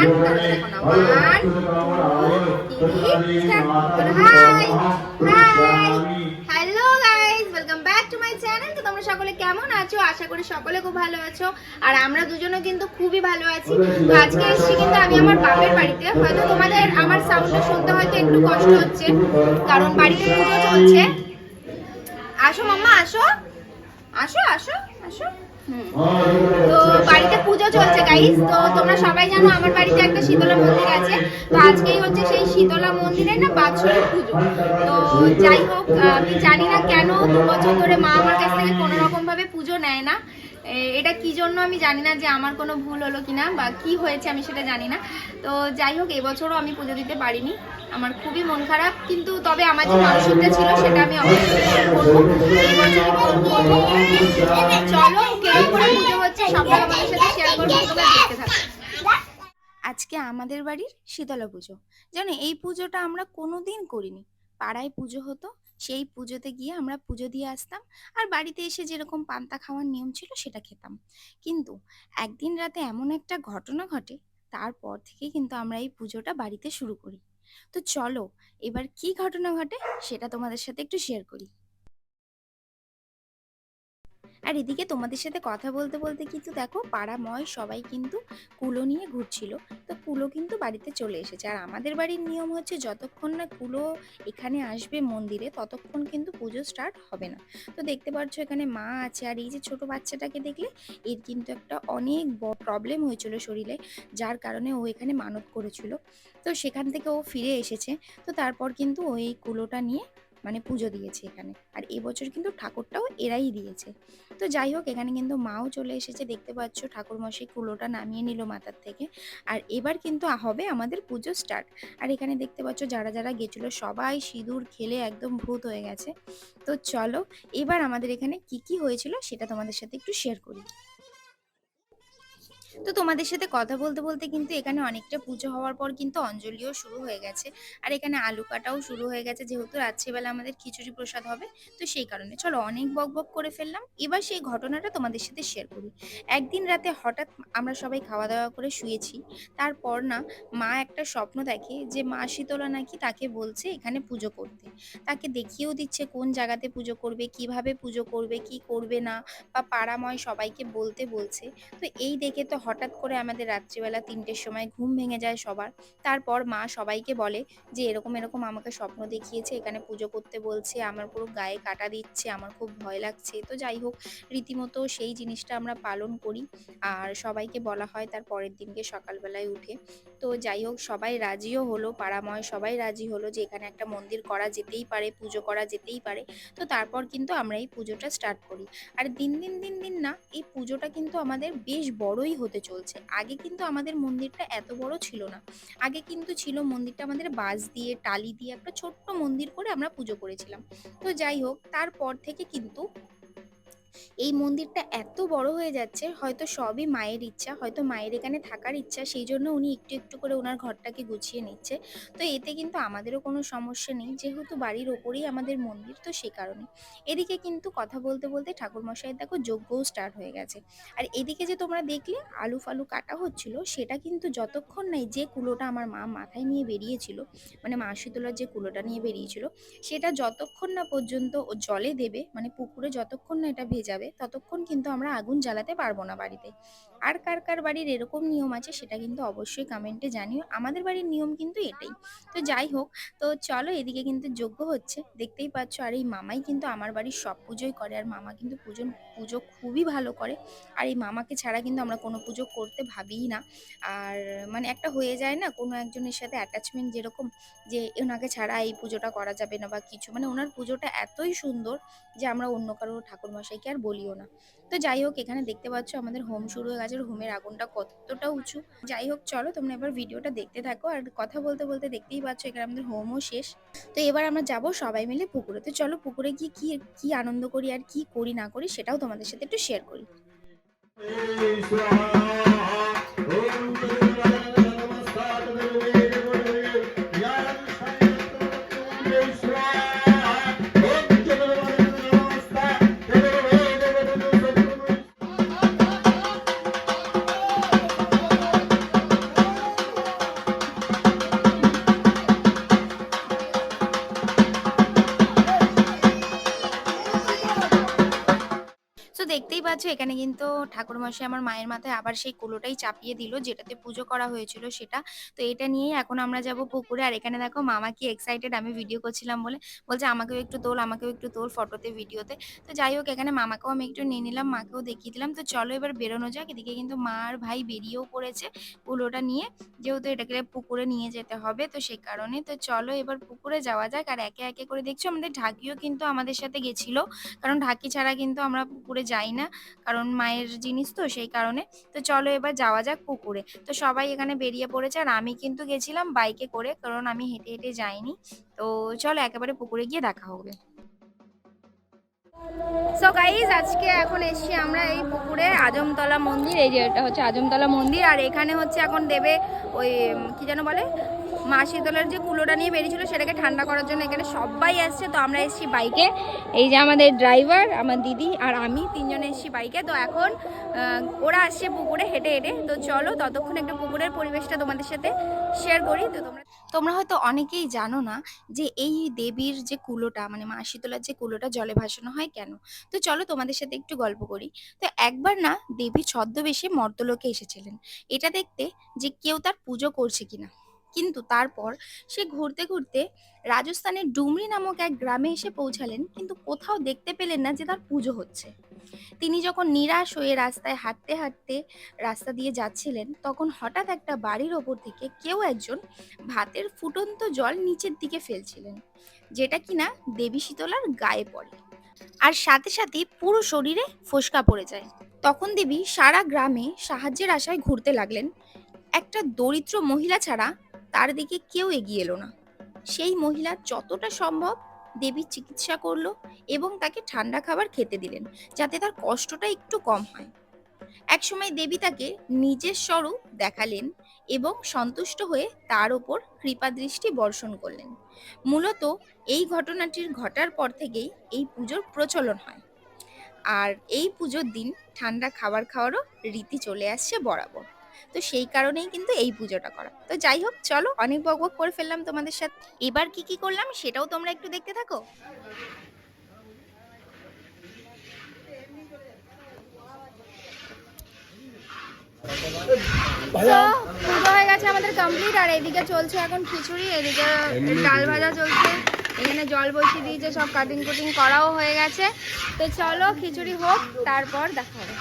One, তাহলে দেখো না, 1 2 3 high hi hello guys, welcome back to my channel. তো তোমরা সকলে কেমন আছো? আশা করি সকলে খুব ভালো আছো, আর আমরা দুজনে কিন্তু খুবই ভালো আছি। তো আজকে এসেছি কিন্তু আমি আমার বাপের বাড়িতে। হয়তো তোমাদের আমার সাউন্ডটা শুনতে হয়তো একটু কষ্ট হচ্ছে, কারণ বাড়িতে পুজো চলছে। আসো মাম্মা, আসো আসো আসো আসো। তো বাড়িতে পুজো চলছে গাইস। তো তোমরা সবাই জানো আমার বাড়িতে একটা শীতলা মন্দির আছে। তো আজকেই হচ্ছে সেই শীতলা মন্দিরে না বাৎসরিক পুজো। তো যাই হোক, আমি জানি না কেন 2 বছর ধরে মা আমার কাছ থেকে কোনো রকম ভাবে পুজো নেয় না। এটা কি জন্য আমি জানি না, যে আমার কোনো ভুল হলো কিনা বা কি হয়েছে আমি সেটা জানি না। তো যাই হোক, এবছরও আমি পুজো দিতে পারিনি, আমার খুবই মন খারাপ। কিন্তু তবে আমার যে মানসিকটা ছিল সেটা আমি অবশ্যই করবো, চলো কেমন করে পুজো হচ্ছে সবটা আমাদের সাথে শেয়ার করবো, তোমরা দেখতে থাকো। আজকে আমাদের বাড়ির শীতলা পুজো। জানো, এই পুজোটা আমরা কোনোদিন করিনি। পাড়ায় পুজো হতো, সেই পুজোতে গিয়ে আমরা পুজো দিয়ে আসতাম, আর বাড়িতে এসে যেরকম পান্তা খাওয়ার নিয়ম ছিল সেটা খেতাম। কিন্তু একদিন রাতে এমন একটা ঘটনা ঘটে, তারপর থেকে কিন্তু আমরা এই পুজোটা বাড়িতে শুরু করি। তো চলো এবার কি ঘটনা ঘটে সেটা তোমাদের সাথে একটু শেয়ার করি। আর এদিকে তোমাদের সাথে কথা বলতে বলতে কিন্তু দেখো, পাড়াময় সবাই কিন্তু কুলো নিয়ে ঘুরছিল। তো কুলো কিন্তু বাড়িতে চলে এসেছে, আর আমাদের বাড়ির নিয়ম হচ্ছে যতক্ষণ না কুলো এখানে আসবে মন্দিরে ততক্ষণ কিন্তু পুজো স্টার্ট হবে না। তো দেখতে পাচ্ছ এখানে মা আছে, আর এই যে ছোট বাচ্চাটাকে দেখলে, এর কিন্তু একটা অনেক বড় প্রবলেম হয়েছিল শরীরে, যার কারণে ও এখানে মানত করেছিল। তো সেখান থেকে ও ফিরে এসেছে। তো তারপর কিন্তু ও এই কুলোটা নিয়ে মানে পুজো দিয়েছে এখানে, আর এবছর কিন্তু ঠাকুরটাও এরাই দিয়েছে। তো যাই হোক, এখানে কিন্তু মাও চলে এসেছে, দেখতে পাচ্ছ ঠাকুরমশাই কুলোটা নামিয়ে নিল মাথার থেকে। আর এবার কিন্তু হবে আমাদের পুজো স্টার্ট। আর এখানে দেখতে পাচ্ছ যারা যারা গেছিলো সবাই সিঁদুর খেলে একদম ভূত হয়ে গেছে। তো চলো এবার আমাদের এখানে কি কি হয়েছিল সেটা তোমাদের সাথে একটু শেয়ার করি। তো তোমাদের সাথে কথা বলতে বলতে কিন্তু এখানে অনেকটা পুজো হওয়ার পর কিন্তু অঞ্জলিও শুরু হয়ে গেছে, আর এখানে আলু কাটাও শুরু হয়ে গেছে, যেহেতু রাত্রিবেলা আমাদের খিচুড়ি প্রসাদ হবে। তো সেই কারণে চলো অনেক বক বক করে ফেললাম, এবার সেই ঘটনাটা তোমাদের সাথে শেয়ার করি। একদিন রাতে হঠাৎ আমরা সবাই খাওয়া দাওয়া করে শুয়েছি, তারপর না মা একটা স্বপ্ন দেখে যে মা শীতলা নাকি তাকে বলছে এখানে পুজো করতে। তাকে দেখিয়েও দিচ্ছে কোন জায়গাতে পুজো করবে, কিভাবে পুজো করবে, কি করবে না, বা পাড়াময় সবাইকে বলতে বলছে। তো এই দেখে তো হঠাৎ করে আমাদের রাত্রিবেলা 3টের সময় ঘুম ভেঙে যায় সবার। তারপর মা সবাইকে বলে যে এরকম এরকম আমাকে স্বপ্ন দেখিয়েছে, এখানে পুজো করতে বলছে, আমার পুরো গায়ে কাটা দিচ্ছে, আমার খুব ভয় লাগছে। তো যাই হোক, রীতিমতো সেই জিনিসটা আমরা পালন করি, আর সবাইকে বলা হয় তার পরের দিনকে সকালবেলায় উঠে। তো যাই হোক, সবাই রাজিও হলো, পাড়াময় সবাই রাজি হলো যে এখানে একটা মন্দির করা যেতেই পারে, পুজো করা যেতেই পারে। তো তারপর কিন্তু আমরা এই পুজোটা স্টার্ট করি। আর দিন দিন দিন দিন না এই পুজোটা কিন্তু আমাদের বেশ বড়ই হতে চলছে। আগে কিন্তু আমাদের মন্দিরটা এত বড় ছিল না। আগে কিন্তু ছিল মন্দিরটা আমাদের বাঁশ দিয়ে টালি দিয়ে একটা ছোট্ট মন্দির করে আমরা পুজো করেছিলাম। তো যাই হোক, তারপর থেকে কিন্তু এই মন্দিরটা এত বড় হয়ে যাচ্ছে, হয়তো সবই মায়ের ইচ্ছা, হয়তো মায়ের এখানে থাকার ইচ্ছা, সেই জন্য উনি একটু একটু করে ওনার ঘরটাকে গুছিয়ে নিচ্ছে। তো এতে কিন্তু আমাদেরও কোনো সমস্যা নেই, যেহেতু বাড়ির ওপরেই আমাদের মন্দির, তো সে কারণে। এদিকে কিন্তু কথা বলতে বলতে ঠাকুরমশাই দেখো যজ্ঞও স্টার্ট হয়ে গেছে। আর এদিকে যে তোমরা দেখলে আলু ফালু কাটা হচ্ছিল, সেটা কিন্তু যতক্ষণ নাই যে কুলোটা আমার মা মাথায় নিয়ে বেরিয়েছিল, মানে মা শীতলার যে কুলোটা নিয়ে বেরিয়েছিল, সেটা যতক্ষণ না পর্যন্ত ও জলে দেবে, মানে পুকুরে যতক্ষণ না এটা ভেজাবে ততক্ষণ কিন্তু আমরা আগুন জ্বালাতে পারবো না বাড়িতে। আর কার কার বাড়ির এরকম নিয়ম আছে সেটা কিন্তু অবশ্যই কমেন্টে জানিও, আমাদের বাড়ির নিয়ম কিন্তু এটাই। তো যাই হোক, তো চলো এদিকে কিন্তু যজ্ঞ হচ্ছে দেখতেই পাচ্ছ, আর এই মামাই কিন্তু আমার বাড়ির সব পুজোই করে, আর মামা কিন্তু পুজো খুবই ভালো করে। আর এই মামাকে ছাড়া কিন্তু আমরা কোনো পুজো করতে ভাবিই না। আর মানে একটা হয়ে যায় না কোনো একজনের সাথে অ্যাটাচমেন্ট, যেরকম যে ওনাকে ছাড়া এই পুজোটা করা যাবে না বা কিছু, মানে ওনার পুজোটা এতই সুন্দর যে আমরা অন্য কারো ঠাকুরমশাইকে আর বলিও না। তো যাই হোক, এখানে দেখতে পাচ্ছ আমাদের হোম শুরু হয়ে গেছে, হোমের আগুনটা কতটা উঁচু। যাই হোক, চলো তোমরা এবার ভিডিওটা দেখতে থাকো, আর কথা বলতে বলতে দেখতেই পাচ্ছ এখানে আমাদের হোমও শেষ। তো এবার আমরা যাব সবাই মিলে পুকুরে। তো চলো পুকুরে গিয়ে কি কি আনন্দ করি আর কি করি না করি সেটাও তোমাদের সাথে একটু শেয়ার করি। দেখতেই পাচ্ছ এখানে কিন্তু ঠাকুরমশাই আমার মায়ের মাথায় আবার সেই কুলোটাই চাপিয়ে দিল যেটাতে পুজো করা হয়েছিল সেটা। তো এটা নিয়েই এখন আমরা যাব পুকুরে। আর এখানে দেখো মামা কি এক্সাইটেড, আমি ভিডিও করছিলাম বলে বলছে আমাকেও একটু তোল, আমাকেও একটু তোল ফটোতে ভিডিওতে। তো যাই হোক এখানে মামাকেও আমি একটু নিয়ে নিলাম, মাকেও দেখিয়ে দিলাম। তো চলো এবার বেরোনো যাক। এদিকে কিন্তু মা আর ভাই বেরিয়েও পড়েছে কুলোটা নিয়ে, যেহেতু এটাকে পুকুরে নিয়ে যেতে হবে তো সেই কারণে। তো চলো এবার পুকুরে যাওয়া যাক। আর একে একে করে দেখছো আমাদের ঢাকিও কিন্তু আমাদের সাথে গেছিল, কারণ ঢাকি ছাড়া কিন্তু আমরা পুকুরে যাই না, কারণ মায়ের জিনিস তো সেই কারণে। তো চলো এবার যাওয়া যাক পুকুরে। তো সবাই এখানে বেরিয়ে পড়েছে আর আমি কিন্তু গেছিলাম বাইকে করে, কারণ আমি হেঁটে হেঁটে যাইনি। তো চলো একেবারে পুকুরে গিয়ে দেখা হবে। সো গাইজ আজকে এখন এসছি আমরা এই পুকুরে আজমতলা মন্দির, এই যে এটা হচ্ছে আজমতলা মন্দির। আর এখানে হচ্ছে এখন দেবে ওই কি যেন বলে মা শীতলার যে কুলোটা নিয়ে বেরিয়েছিল সেটাকে ঠান্ডা করার জন্য এখানে সবাই আসছে। তো আমরা এসছি বাইকে, এই যে আমাদের ড্রাইভার, আমার দিদি আর আমি তিনজনে এসছি বাইকে। তো এখন ওরা আসছে পুকুরে হেঁটে হেঁটে। তো চলো ততক্ষণ একটু পুকুরের পরিবেশটা তোমাদের সাথে শেয়ার করি। তো তোমরা হয়তো অনেকেই জানো না যে এই দেবীর যে কুলোটা মানে মা শীতলার যে কুলোটা জলে ভাসানো হয় কেন। তো চলো তোমাদের সাথে একটু গল্প করি। তো একবার না দেবী ছদ্মবেশে মর্তলোকে এসেছিলেন এটা দেখতে যে কেউ তার পুজো করছে কিনা। কিন্তু তারপর সে ঘুরতে ঘুরতে রাজস্থানের ডুমরি নামক এক গ্রামে এসে পৌঁছালেন, কিন্তু কোথাও দেখতে পেলেন না যে তার পুজো হচ্ছে। তিনি যখন নিরাশ হয়ে রাস্তায় হাঁটতে হাঁটতে রাস্তা দিয়ে যাচ্ছিলেন, তখন হঠাৎ একটা বাড়ির ওপর থেকে কেউ একজন ভাতের ফুটন্ত জল নিচের দিকে ফেলছিলেন, যেটা কিনা দেবী শীতলার গায়ে পড়ে আর সাথে সাথে পুরো শরীরে ফোসকা পড়ে যায়। তখন দেবী সারা গ্রামে সাহায্যের আশায় ঘুরতে লাগলেন। একটা দরিদ্র মহিলা ছাড়া তার দিকে কেউ এগিয়ে এলো না। সেই মহিলা যতটা সম্ভব দেবীর চিকিৎসা করলো এবং তাকে ঠান্ডা খাবার খেতে দিলেন, যাতে তার কষ্টটা একটু কম হয়। একসময় দেবী তাকে নিজের স্বরূপ দেখালেন এবং সন্তুষ্ট হয়ে তার ওপর কৃপা দৃষ্টি বর্ষণ করলেন। মূলত এই ঘটনাটির ঘটার পর থেকেই এই পুজোর প্রচলন হয়। আর এই পুজোর দিন ঠান্ডা খাবার খাওয়ারও রীতি চলে আসছে বরাবর। তো সেই কারণেই কিন্তু এই পুজোটা করা। তো যাই হোক চলো, অনেক বকবক করে ফেললাম তোমাদের সাথে। এবার কি কি করলাম সেটাও তোমরা একটু দেখতে থাকো। তো পুজো হয়ে গেছে আমাদের কমপ্লিট। আর এদিকে চলছে এখন খিচুড়ি, এদিকে ডাল ভাজা চলছে, এখানে জল বসিয়ে দিয়েছে, সব কাটিং কুটিং করাও হয়ে গেছে। তো চলো খিচুড়ি হোক, তারপর দেখা হবে।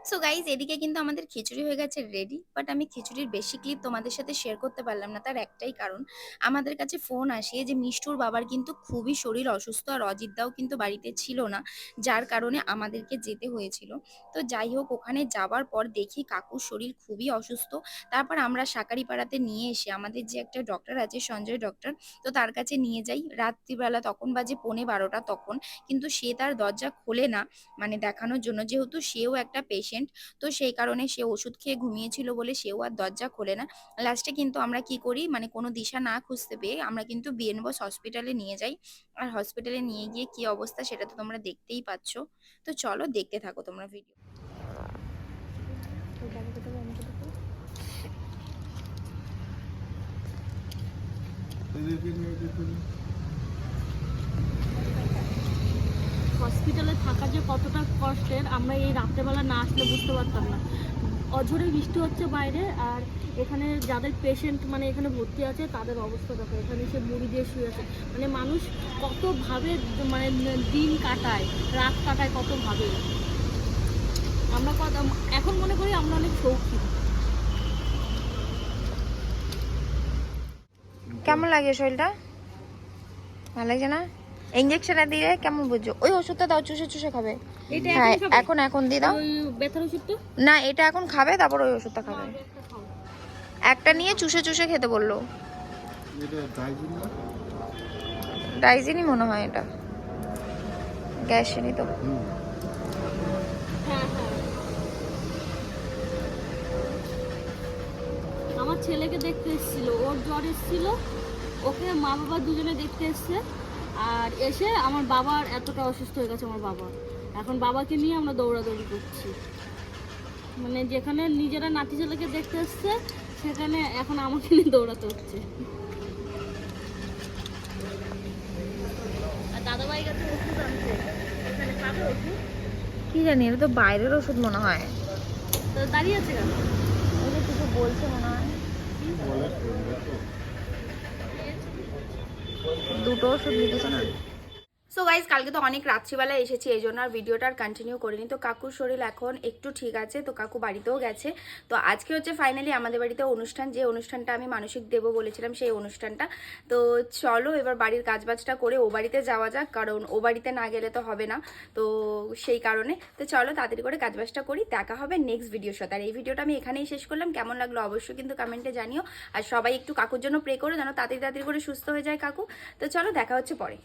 সো গাইজ এদিকে কিন্তু আমাদের খিচুড়ি হয়ে গেছে রেডি, বাট আমি খিচুড়ির বেশি ক্লিপ তোমাদের সাথে শেয়ার করতে পারলাম না। তার একটাই কারণ, আমাদের কাছে ফোন আসে যে মিষ্টুর বাবার কিন্তু খুবই শরীর অসুস্থ আর অজিতদাও কিন্তু বাড়িতে ছিল না, যার কারণে আমাদেরকে যেতে হয়েছিল। তো যাই হোক ওখানে যাওয়ার পর দেখি কাকুর শরীর খুবই অসুস্থ। তারপর আমরা শাকারিপাড়াতে নিয়ে এসে আমাদের যে একটা ডক্টর আছে সঞ্জয় ডক্টর, তো তার কাছে নিয়ে যাই রাত্রিবেলা, তখন বাজে 11:15 তখন। কিন্তু সে তার দরজা খোলে না মানে দেখানোর জন্য, যেহেতু সেও একটা পেশেন্ট। তো সেই কারণে সে ওষুধ খেয়ে ঘুমিয়েছিল বলে সেও আর দরজা খোলে না। লাস্টে কিন্তু আমরা কি করি মানে কোনো দিশা না খুঁজতে পেয়ে আমরা কিন্তু বিএনবস হসপিটালে নিয়ে যাই। আর হসপিটালে নিয়ে গিয়ে কি অবস্থা সেটা তো তোমরা দেখতেই পাচ্ছ। তো চলো দেখতে থাকো তোমরা ভিডিও। হসপিটালে থাকা যে কতটা কষ্টের আমরা এই রাত্রেবেলা না আসলে বুঝতে পারতাম না। অঝোরে বৃষ্টি হচ্ছে বাইরে, আর এখানে যাদের পেশেন্ট মানে এখানে ভর্তি আছে তাদের অবস্থা দেখো, এখানে সে মুড়ি দিয়ে শুয়ে আছে। মানে মানুষ কতভাবে মানে দিন কাটায়, রাত কাটায় কতভাবে। আমরা এখন মনে করি আমরা অনেক সৌখী। কেমন লাগে শরীরটা? ভালো লাগছে না? ইঞ্জেকশনটা দিলে কেমন বুঝছো? ওই ওষুধটা দাও, চুষে চুষে খাবে। হ্যাঁ এখন দিয়ে দাও। ব্যথার ওষুধটা না, এটা এখন খাবে, তারপর ওই ওষুধটা খাবে। একটা নিয়ে চুষে চুষে খেতে বললো। ডাইজিনই মনে হয় এটা, গ্যাসেরই তো। আমার ছেলেকে দেখতে এসেছিল, ওর জ্বর এসেছিল, ওকে মা বাবা দুজনে দেখতে এসছে। আর এসে আমার বাবার এতটা অসুস্থ হয়ে গেছে আমার বাবা, এখন বাবাকে নিয়ে আমরা দৌড়াদৌড়ি করছি। মানে যেখানে নিজেরা নাতি ছেলেকে দেখতে এসছে সেখানে এখন আমাকে নিয়ে দৌড়াতে হচ্ছে। আর দাদাভাই কাছে ওষুধ আনছে, এখানে পাবে ওষুধ। কি জানি, এটা তো বাইরের ওষুধ মনে হয়। তো দাঁড়িয়ে আছে কেন? ওই যে কিছু বলছে মনে হয়। দুটো ওষুধ লিখেছে না। সো গাইজ, কালকে তো অনেক রাত্রিবেলা এসেছি, এই জন্য আর ভিডিওটা আর কন্টিনিউ করিনি। তো কাকুর শরীর এখন একটু ঠিক আছে, তো কাকু বাড়িতেও গেছে। তো আজকে হচ্ছে ফাইনালি আমাদের বাড়িতে অনুষ্ঠান, যে অনুষ্ঠানটা আমি মানসিক দেবো বলেছিলাম সেই অনুষ্ঠানটা। তো চলো এবার বাড়ির কাজবাজটা করে ও বাড়িতে যাওয়া যাক, কারণ ও বাড়িতে না গেলে তো হবে না। তো সেই কারণে তো চলো তাড়াতাড়ি করে কাজবাজটা করি, দেখা হবে নেক্সট ভিডিওর সাথে। আর এই ভিডিওটা আমি এখানেই শেষ করলাম, কেমন লাগলো অবশ্যই কিন্তু কমেন্টে জানিও। আর সবাই একটু কাকুর জন্য প্রে করো যেন তাড়াতাড়ি তাড়াতাড়ি করে সুস্থ হয়ে যায় কাকু। তো চলো দেখা হচ্ছে পরে।